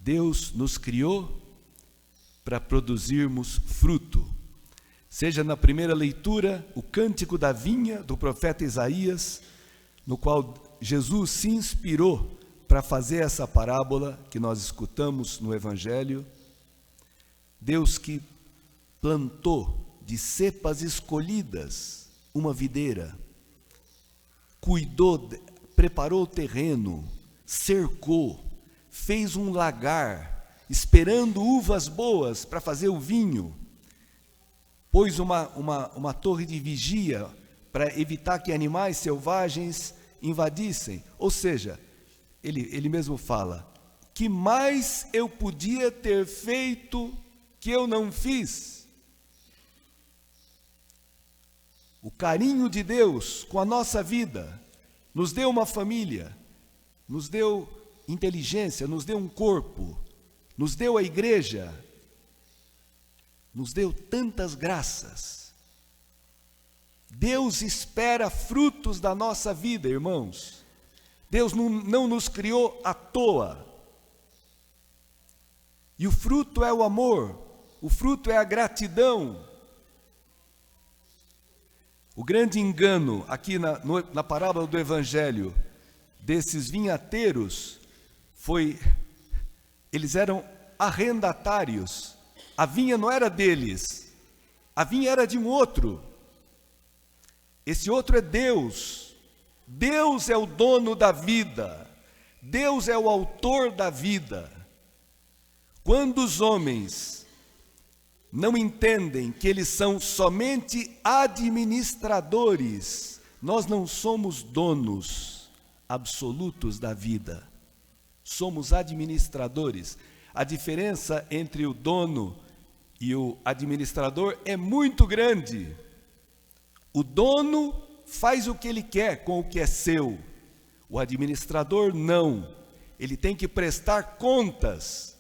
Deus nos criou para produzirmos fruto. Seja na primeira leitura, o Cântico da Vinha, do profeta Isaías, no qual Jesus se inspirou para fazer essa parábola que nós escutamos no Evangelho. Deus que plantou de cepas escolhidas uma videira, cuidou, preparou o terreno, cercou, fez um lagar, esperando uvas boas para fazer o vinho, pôs uma torre de vigia para evitar que animais selvagens invadissem. Ou seja, ele mesmo fala, que mais eu podia ter feito que eu não fiz? O carinho de Deus com a nossa vida, nos deu uma família, nos deu inteligência, nos deu um corpo, nos deu a igreja, nos deu tantas graças. Deus espera frutos da nossa vida, irmãos. Deus não nos criou à toa. E o fruto é o amor, o fruto é a gratidão. O grande engano aqui na parábola do Evangelho desses vinhateiros foi, eles eram arrendatários. A vinha não era deles, a vinha era de um outro. Esse outro é Deus. Deus é o dono da vida. Deus é o autor da vida. Quando os homens não entendem que eles são somente administradores, nós não somos donos absolutos da vida. Somos administradores. A diferença entre o dono e o administrador é muito grande. O dono faz o que ele quer com o que é seu. O administrador não. Ele tem que prestar contas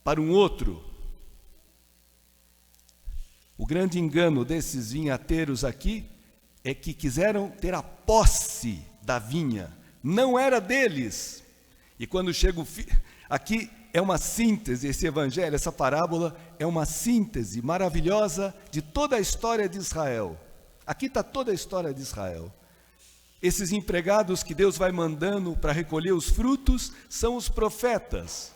para um outro. O grande engano desses vinhateiros aqui é que quiseram ter a posse da vinha. Não era deles. E quando chega o aqui é uma síntese, esse evangelho, essa parábola é uma síntese maravilhosa de toda a história de Israel. Aqui está toda a história de Israel. Esses empregados que Deus vai mandando para recolher os frutos são os profetas.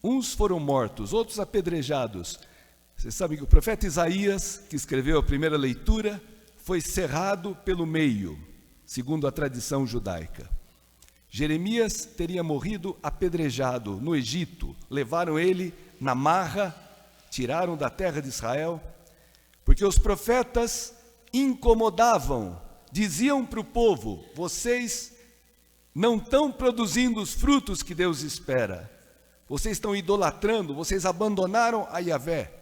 Uns foram mortos, outros apedrejados. Você sabe que o profeta Isaías, que escreveu a primeira leitura, foi cerrado pelo meio, segundo a tradição judaica. Jeremias teria morrido apedrejado no Egito. Levaram ele na marra, tiraram da terra de Israel, porque os profetas incomodavam, diziam para o povo: vocês não estão produzindo os frutos que Deus espera, vocês estão idolatrando, vocês abandonaram a Yahvé.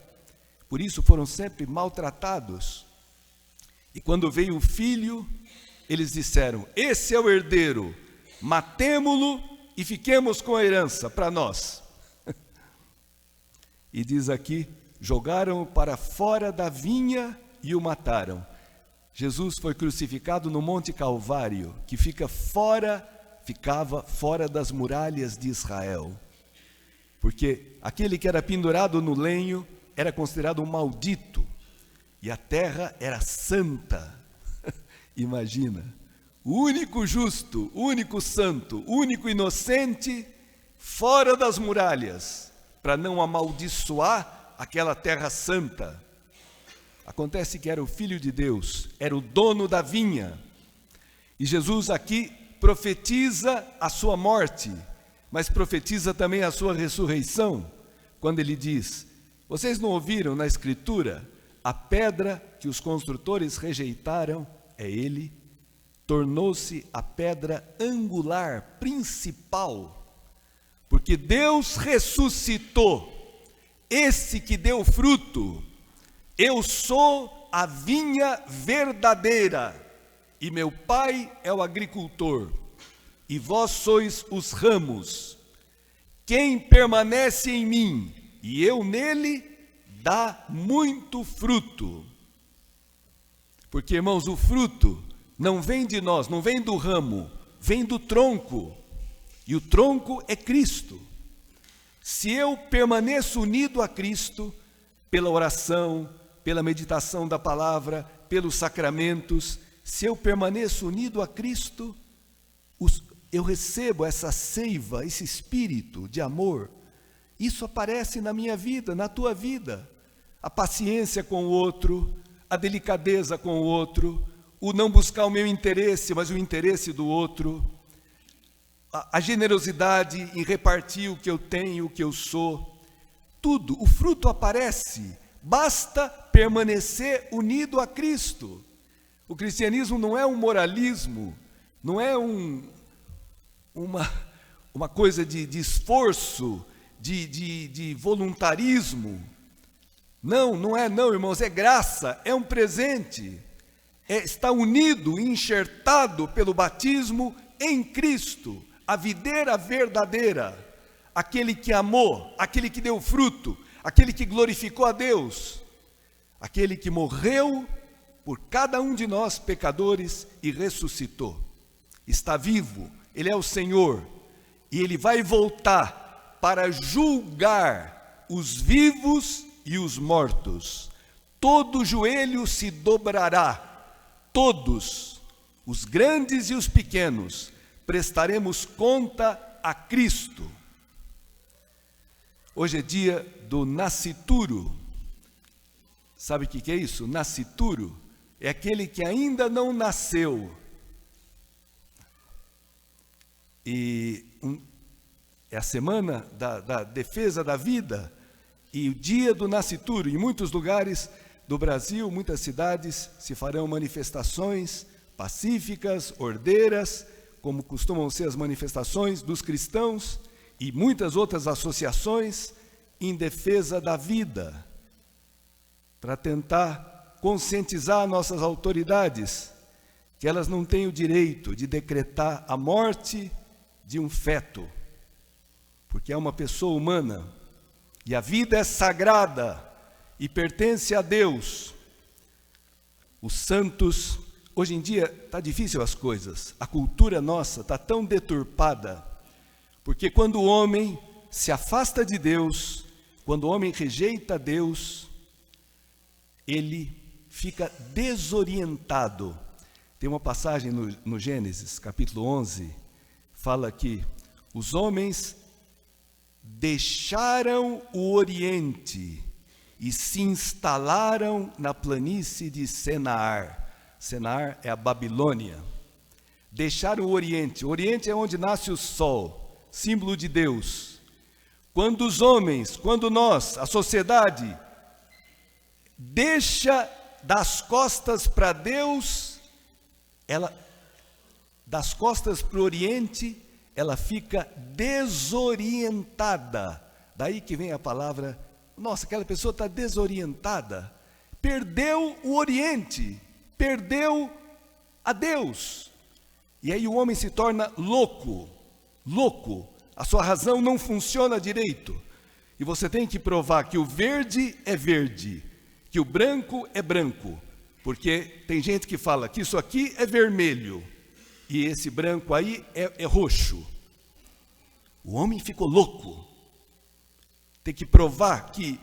Por isso foram sempre maltratados. E quando veio o filho, eles disseram: esse é o herdeiro, matemo-lo e fiquemos com a herança para nós. E diz aqui, jogaram-o para fora da vinha e o mataram. Jesus foi crucificado no Monte Calvário, que ficava fora das muralhas de Israel. Porque aquele que era pendurado no lenho era considerado um maldito, e a terra era santa. Imagina, o único justo, o único santo, o único inocente, fora das muralhas, para não amaldiçoar aquela terra santa. Acontece que era o Filho de Deus, era o dono da vinha. E Jesus aqui profetiza a sua morte, mas profetiza também a sua ressurreição, quando ele diz: vocês não ouviram na Escritura? A pedra que os construtores rejeitaram é ele, tornou-se a pedra angular, principal, porque Deus ressuscitou esse que deu fruto. Eu sou a vinha verdadeira, e meu Pai é o agricultor, e vós sois os ramos. Quem permanece em mim e eu nele, dá muito fruto. Porque, irmãos, o fruto não vem de nós, não vem do ramo, vem do tronco. E o tronco é Cristo. Se eu permaneço unido a Cristo, pela oração, pela meditação da palavra, pelos sacramentos, se eu permaneço unido a Cristo, eu recebo essa seiva, esse espírito de amor. Isso aparece na minha vida, na tua vida. A paciência com o outro, a delicadeza com o outro, o não buscar o meu interesse, mas o interesse do outro, a generosidade em repartir o que eu tenho, o que eu sou. Tudo, o fruto aparece, basta permanecer unido a Cristo. O cristianismo não é um moralismo, não é uma coisa de esforço, de voluntarismo. Não é, irmãos, é graça, é um presente. Está unido, enxertado pelo batismo em Cristo, a videira verdadeira, aquele que amou, aquele que deu fruto, aquele que glorificou a Deus, aquele que morreu por cada um de nós pecadores e ressuscitou. Está vivo, Ele é o Senhor, e Ele vai voltar para julgar os vivos e os mortos. Todo joelho se dobrará, todos, os grandes e os pequenos, prestaremos conta a Cristo. Hoje é dia do nascituro. Sabe o que é isso? Nascituro é aquele que ainda não nasceu. E é a semana da defesa da vida e o dia do nascituro. Em muitos lugares do Brasil, muitas cidades, se farão manifestações pacíficas, ordeiras, como costumam ser as manifestações dos cristãos e muitas outras associações em defesa da vida, para tentar conscientizar nossas autoridades que elas não têm o direito de decretar a morte de um feto, porque é uma pessoa humana, e a vida é sagrada e pertence a Deus. Os santos, hoje em dia está difícil as coisas, a cultura nossa está tão deturpada, porque quando o homem se afasta de Deus, quando o homem rejeita Deus, ele fica desorientado. Tem uma passagem no Gênesis, capítulo 11, fala que os homens deixaram o Oriente e se instalaram na planície de Senaar. Senaar é a Babilônia. Deixaram o Oriente. O Oriente é onde nasce o sol, símbolo de Deus. Quando os homens, quando nós, a sociedade, deixa das costas para Deus, das costas para o Oriente, ela fica desorientada. Daí que vem a palavra, nossa, aquela pessoa está desorientada, perdeu o Oriente, perdeu a Deus. E aí o homem se torna louco, a sua razão não funciona direito. E você tem que provar que o verde é verde, que o branco é branco, porque tem gente que fala que isso aqui é vermelho, e esse branco aí é roxo. O homem ficou louco. Tem que provar que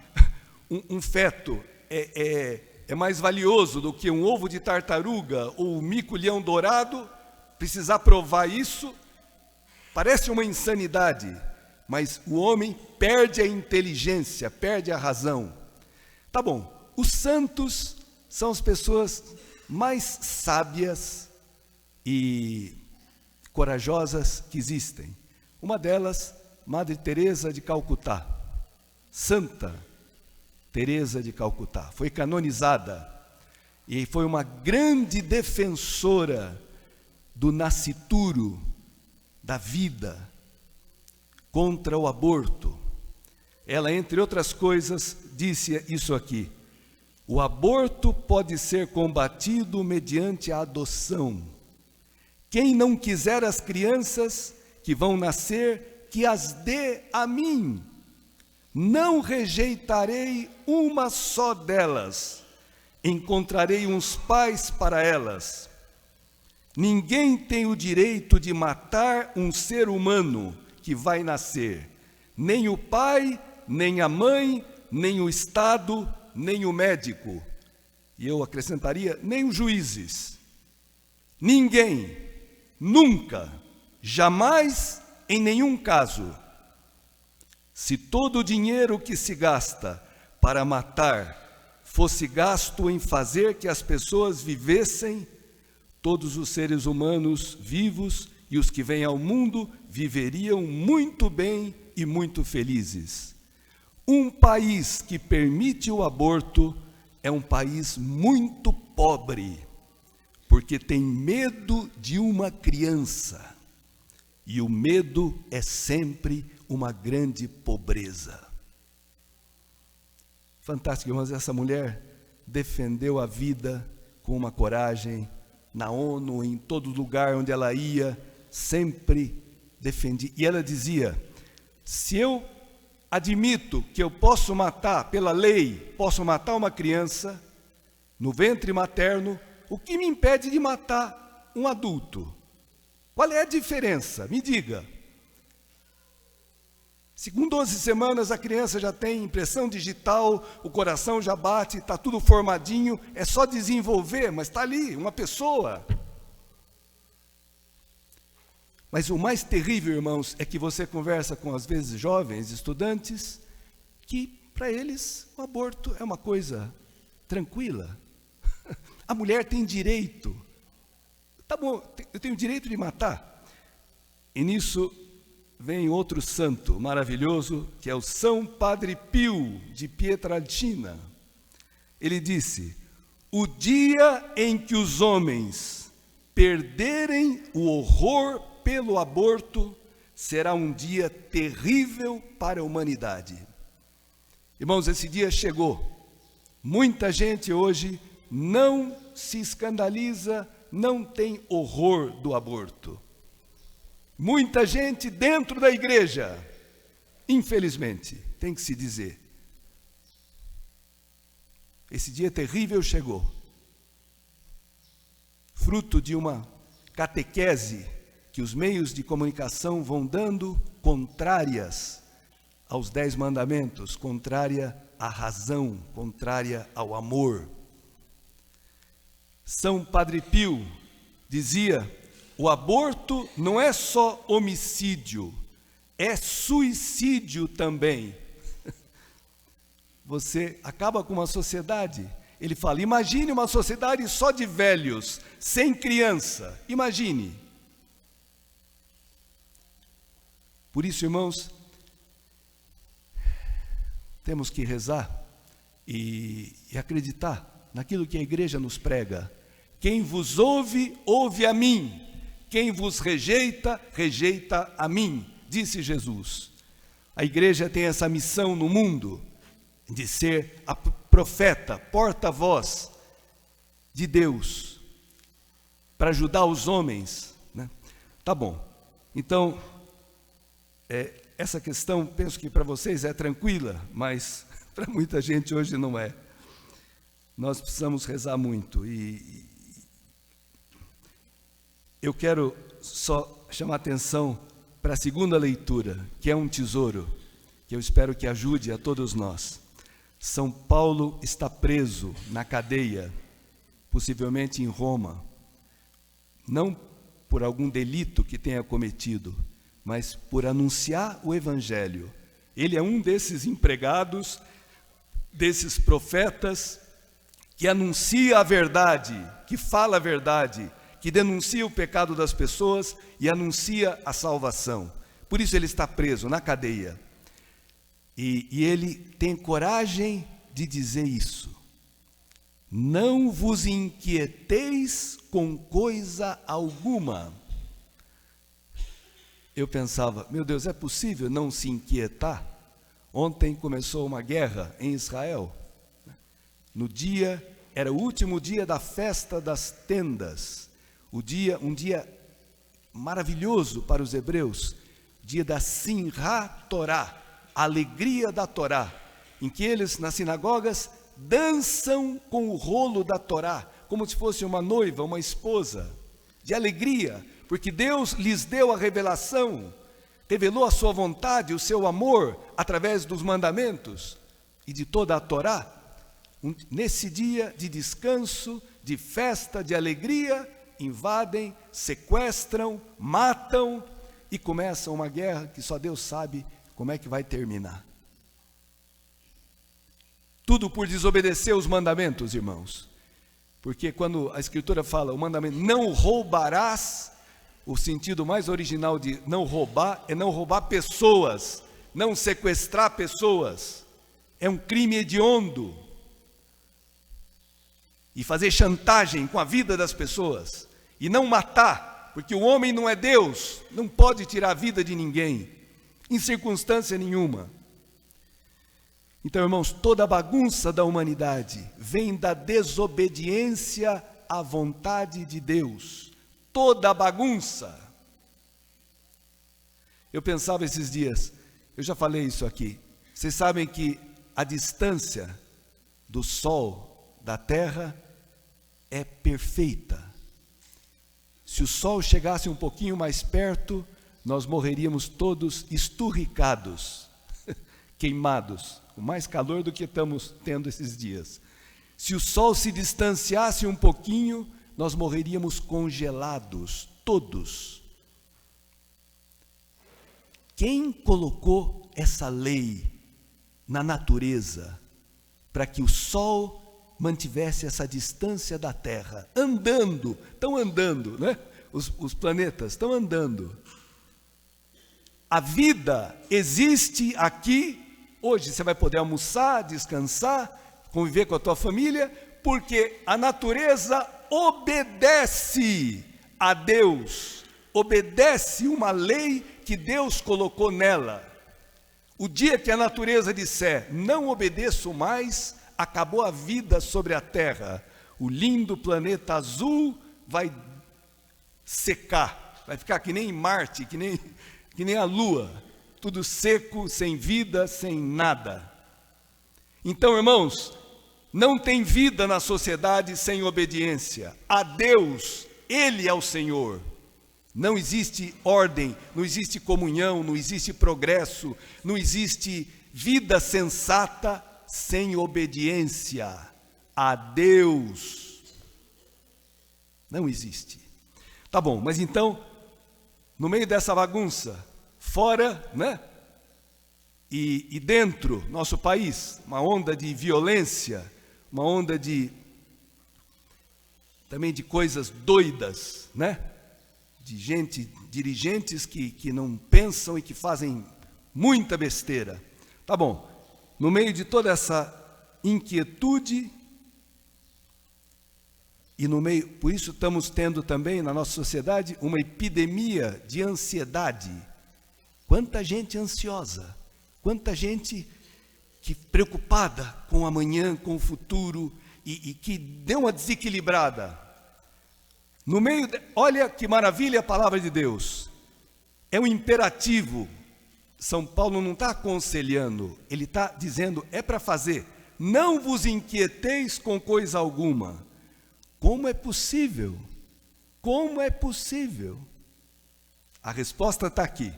um feto é mais valioso do que um ovo de tartaruga ou um mico-leão dourado. Precisar provar isso parece uma insanidade, mas o homem perde a inteligência, perde a razão. Tá bom, os santos são as pessoas mais sábias e corajosas que existem. Uma delas, Madre Teresa de Calcutá, Santa Teresa de Calcutá, foi canonizada e foi uma grande defensora do nascituro, da vida, contra o aborto. Ela, entre outras coisas, disse isso aqui: o aborto pode ser combatido mediante a adoção. Quem não quiser as crianças que vão nascer, que as dê a mim. Não rejeitarei uma só delas. Encontrarei uns pais para elas. Ninguém tem o direito de matar um ser humano que vai nascer. Nem o pai, nem a mãe, nem o Estado, nem o médico. E eu acrescentaria, nem os juízes. Ninguém, nunca, jamais, em nenhum caso. Se todo o dinheiro que se gasta para matar fosse gasto em fazer que as pessoas vivessem, todos os seres humanos vivos e os que vêm ao mundo viveriam muito bem e muito felizes. Um país que permite o aborto é um país muito pobre, porque tem medo de uma criança. E o medo é sempre uma grande pobreza. Fantástico, irmãos, essa mulher defendeu a vida com uma coragem, na ONU, em todo lugar onde ela ia, sempre defendia. E ela dizia, se eu admito que eu posso matar, pela lei, posso matar uma criança no ventre materno, o que me impede de matar um adulto? Qual é a diferença? Me diga. Se com 12 semanas a criança já tem impressão digital, o coração já bate, está tudo formadinho, é só desenvolver, mas está ali, uma pessoa. Mas o mais terrível, irmãos, é que você conversa com, às vezes, jovens, estudantes, que para eles o aborto é uma coisa tranquila. A mulher tem direito. Tá bom, eu tenho direito de matar. E nisso vem outro santo maravilhoso, que é o São Padre Pio de Pietrelcina. Ele disse, o dia em que os homens perderem o horror pelo aborto, será um dia terrível para a humanidade. Irmãos, esse dia chegou. Muita gente hoje não se escandaliza, não tem horror do aborto. Muita gente dentro da igreja, infelizmente, tem que se dizer. Esse dia terrível chegou. Fruto de uma catequese que os meios de comunicação vão dando, contrárias aos 10 mandamentos, contrária à razão, contrária ao amor. São Padre Pio dizia, o aborto não é só homicídio, é suicídio também. Você acaba com uma sociedade. Ele fala, imagine uma sociedade só de velhos, sem criança, imagine. Por isso, irmãos, temos que rezar e acreditar naquilo que a igreja nos prega. Quem vos ouve, ouve a mim. Quem vos rejeita, rejeita a mim, disse Jesus. A igreja tem essa missão no mundo, de ser a profeta, porta-voz de Deus, para ajudar os homens, né? Tá bom, então, essa questão, penso que para vocês é tranquila, mas para muita gente hoje não é. Nós precisamos rezar muito e eu quero só chamar atenção para a segunda leitura, que é um tesouro, que eu espero que ajude a todos nós. São Paulo está preso na cadeia, possivelmente em Roma, não por algum delito que tenha cometido, mas por anunciar o Evangelho. Ele é um desses empregados, desses profetas, que anuncia a verdade, que fala a verdade, que denuncia o pecado das pessoas e anuncia a salvação. Por isso ele está preso na cadeia. E ele tem coragem de dizer isso. Não vos inquieteis com coisa alguma. Eu pensava, meu Deus, é possível não se inquietar? Ontem começou uma guerra em Israel. Era o último dia da festa das tendas. Um dia maravilhoso para os hebreus, dia da Simchat Torá, a alegria da Torá, em que eles, nas sinagogas, dançam com o rolo da Torá, como se fosse uma noiva, uma esposa. de alegria, porque Deus lhes deu a revelação, revelou a sua vontade, o seu amor, através dos mandamentos e de toda a Torá. Nesse dia de descanso, de festa, de alegria, invadem, sequestram, matam e começam uma guerra que só Deus sabe como é que vai terminar. Tudo por desobedecer os mandamentos, irmãos. Porque quando a Escritura fala o mandamento, não roubarás, o sentido mais original de não roubar é não roubar pessoas, não sequestrar pessoas. É um crime hediondo. E fazer chantagem com a vida das pessoas. E não matar, porque o homem não é Deus, não pode tirar a vida de ninguém, em circunstância nenhuma. Então, irmãos, toda a bagunça da humanidade vem da desobediência à vontade de Deus. Toda a bagunça. Eu pensava esses dias, eu já falei isso aqui, vocês sabem que a distância do Sol da Terra é perfeita. Se o Sol chegasse um pouquinho mais perto, nós morreríamos todos esturricados, queimados, com mais calor do que estamos tendo esses dias. Se o Sol se distanciasse um pouquinho, nós morreríamos congelados, todos. Quem colocou essa lei na natureza para que o Sol mantivesse essa distância da Terra? Estão andando, né? Os planetas estão andando. A vida existe aqui, hoje você vai poder almoçar, descansar, conviver com a tua família, porque a natureza obedece a Deus, obedece uma lei que Deus colocou nela. O dia que a natureza disser, não obedeço mais, acabou a vida sobre a Terra. O lindo planeta azul vai secar, vai ficar que nem Marte, que nem a Lua, tudo seco, sem vida, sem nada. Então, irmãos, não tem vida na sociedade sem obediência a Deus. Ele é o Senhor. Não existe ordem, não existe comunhão, não existe progresso, não existe vida sensata sem obediência a Deus. Não existe. Tá bom, mas então, no meio dessa bagunça, fora, né? E dentro, nosso país, uma onda de violência, uma onda também de coisas doidas, né? De dirigentes que não pensam e que fazem muita besteira. Tá bom, no meio de toda essa inquietude, e no meio, por isso estamos tendo também na nossa sociedade uma epidemia de ansiedade. Quanta gente ansiosa, quanta gente preocupada com o amanhã, com o futuro, e que deu uma desequilibrada. No meio, olha que maravilha a palavra de Deus. É um imperativo. São Paulo não está aconselhando, ele está dizendo, é para fazer. Não vos inquieteis com coisa alguma. Como é possível? Como é possível? A resposta está aqui.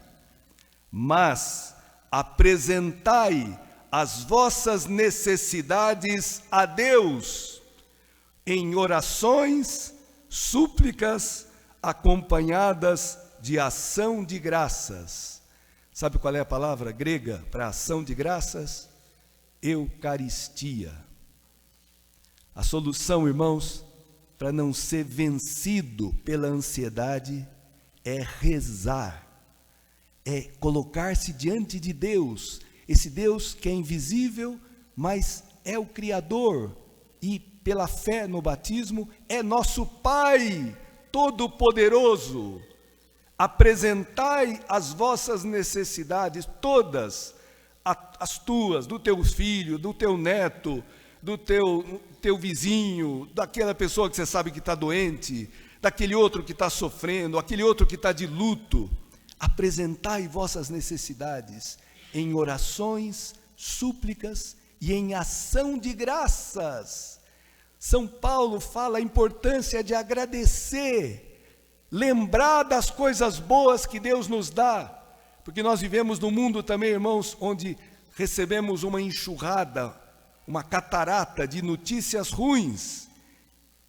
Mas apresentai as vossas necessidades a Deus em orações, súplicas, acompanhadas de ação de graças. Sabe qual é a palavra grega para ação de graças? Eucaristia. A solução, irmãos, para não ser vencido pela ansiedade é rezar, é colocar-se diante de Deus, esse Deus que é invisível, mas é o Criador, e pela fé no batismo é nosso Pai Todo-Poderoso. Apresentai as vossas necessidades, todas, as tuas, do teu filho, do teu neto, do teu vizinho, daquela pessoa que você sabe que está doente, daquele outro que está sofrendo, aquele outro que está de luto. Apresentai vossas necessidades em orações, súplicas e em ação de graças. São Paulo fala a importância de agradecer. lembrar das coisas boas que Deus nos dá, porque nós vivemos num mundo também, irmãos, onde recebemos uma enxurrada, uma catarata de notícias ruins,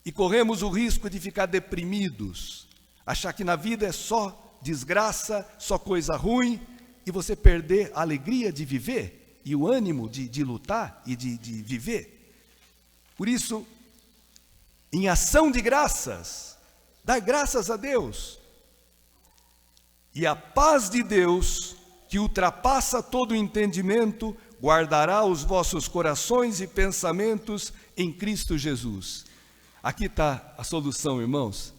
e corremos o risco de ficar deprimidos, achar que na vida é só desgraça, só coisa ruim, e você perder a alegria de viver, e o ânimo de lutar e de viver. Por isso, em ação de graças, dá graças a Deus. E a paz de Deus, que ultrapassa todo o entendimento, guardará os vossos corações e pensamentos em Cristo Jesus. Aqui está a solução, irmãos.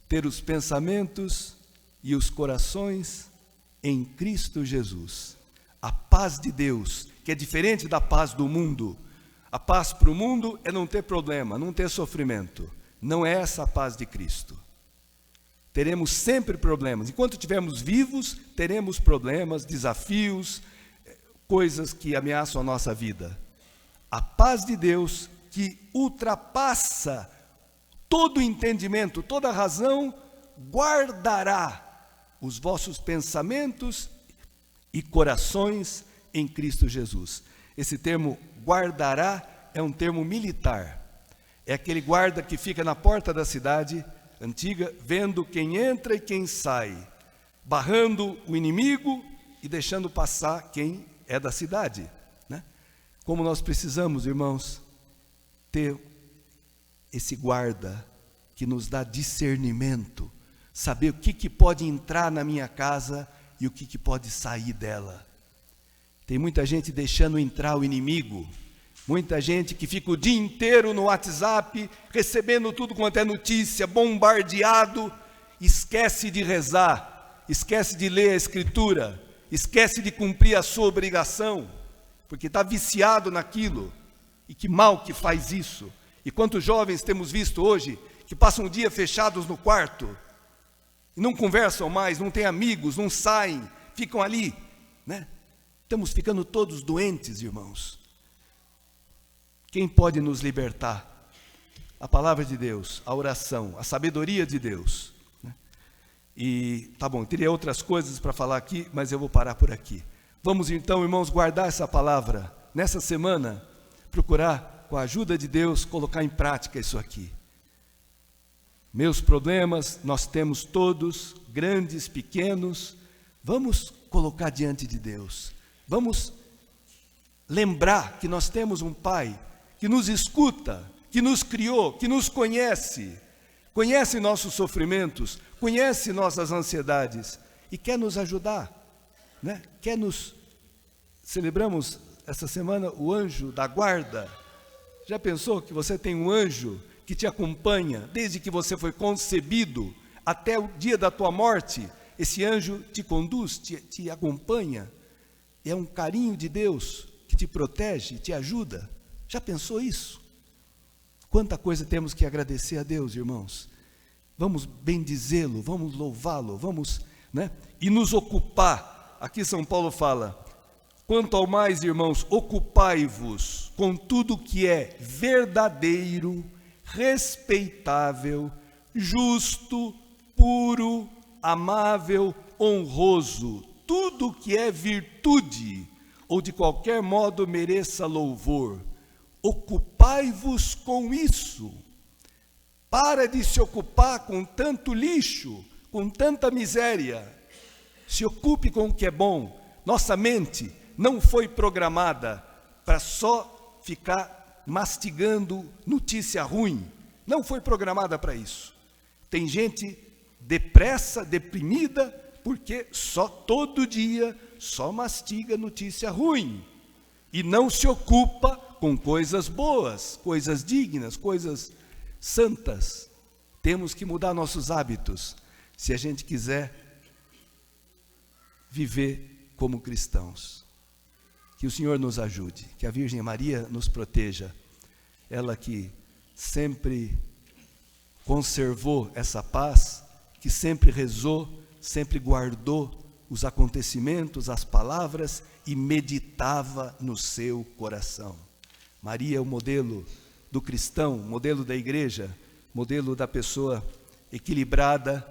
Ter os pensamentos e os corações em Cristo Jesus. A paz de Deus, que é diferente da paz do mundo. A paz para o mundo é não ter problema, não ter sofrimento. Não é essa a paz de Cristo. Teremos sempre problemas. Enquanto estivermos vivos, teremos problemas, desafios, coisas que ameaçam a nossa vida. A paz de Deus, que ultrapassa todo entendimento, toda razão, guardará os vossos pensamentos e corações em Cristo Jesus. Esse termo guardará é um termo militar. É aquele guarda que fica na porta da cidade antiga, vendo quem entra e quem sai, barrando o inimigo e deixando passar quem é da cidade, né? Como nós precisamos, irmãos, ter esse guarda que nos dá discernimento, saber o que pode entrar na minha casa e o que pode sair dela. Tem muita gente deixando entrar o inimigo, muita gente que fica o dia inteiro no WhatsApp, recebendo tudo quanto é notícia, bombardeado, esquece de rezar, esquece de ler a Escritura, esquece de cumprir a sua obrigação, porque está viciado naquilo. E que mal que faz isso. E quantos jovens temos visto hoje que passam o dia fechados no quarto e não conversam mais, não têm amigos, não saem, ficam ali, né? Estamos ficando todos doentes, irmãos. Quem pode nos libertar? A palavra de Deus, a oração, a sabedoria de Deus, né? E tá bom, teria outras coisas para falar aqui, mas eu vou parar por aqui. Vamos então, irmãos, guardar essa palavra nessa semana, procurar, com a ajuda de Deus, colocar em prática isso aqui. Meus problemas, nós temos todos, grandes, pequenos, vamos colocar diante de Deus. Vamos lembrar que nós temos um Pai que nos escuta, que nos criou, que nos conhece, conhece nossos sofrimentos, conhece nossas ansiedades e quer nos ajudar, né? Celebramos essa semana o anjo da guarda. Já pensou que você tem um anjo que te acompanha desde que você foi concebido até o dia da tua morte? Esse anjo te conduz, te acompanha. É um carinho de Deus que te protege, te ajuda. Já pensou isso? Quanta coisa temos que agradecer a Deus, irmãos. Vamos bendizê-lo, vamos louvá-lo, vamos, né? E nos ocupar. Aqui São Paulo fala: quanto ao mais, irmãos, ocupai-vos com tudo que é verdadeiro, respeitável, justo, puro, amável, honroso, tudo que é virtude, ou de qualquer modo mereça louvor. Ocupai-vos com isso. Para de se ocupar com tanto lixo, com tanta miséria. Se ocupe com o que é bom. Nossa mente não foi programada para só ficar mastigando notícia ruim. Não foi programada para isso. Tem gente depressa, deprimida, porque só todo dia só mastiga notícia ruim. E não se ocupa com coisas boas, coisas dignas, coisas santas. Temos que mudar nossos hábitos, se a gente quiser viver como cristãos. Que o Senhor nos ajude, que a Virgem Maria nos proteja, ela que sempre conservou essa paz, que sempre rezou, sempre guardou os acontecimentos, as palavras e meditava no seu coração. Maria é o modelo do cristão, modelo da igreja, modelo da pessoa equilibrada,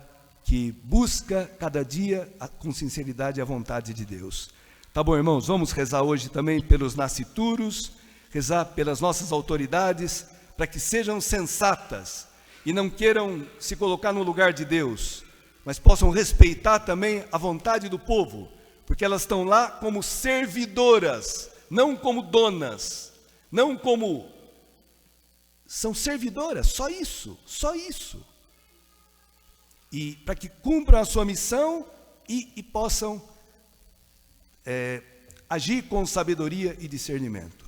que busca cada dia com sinceridade a vontade de Deus. Tá bom, irmãos? Vamos rezar hoje também pelos nascituros, rezar pelas nossas autoridades, para que sejam sensatas e não queiram se colocar no lugar de Deus, mas possam respeitar também a vontade do povo, porque elas estão lá como servidoras, não como donas, não como... São servidoras, só isso, só isso. E para que cumpram a sua missão e possam agir com sabedoria e discernimento.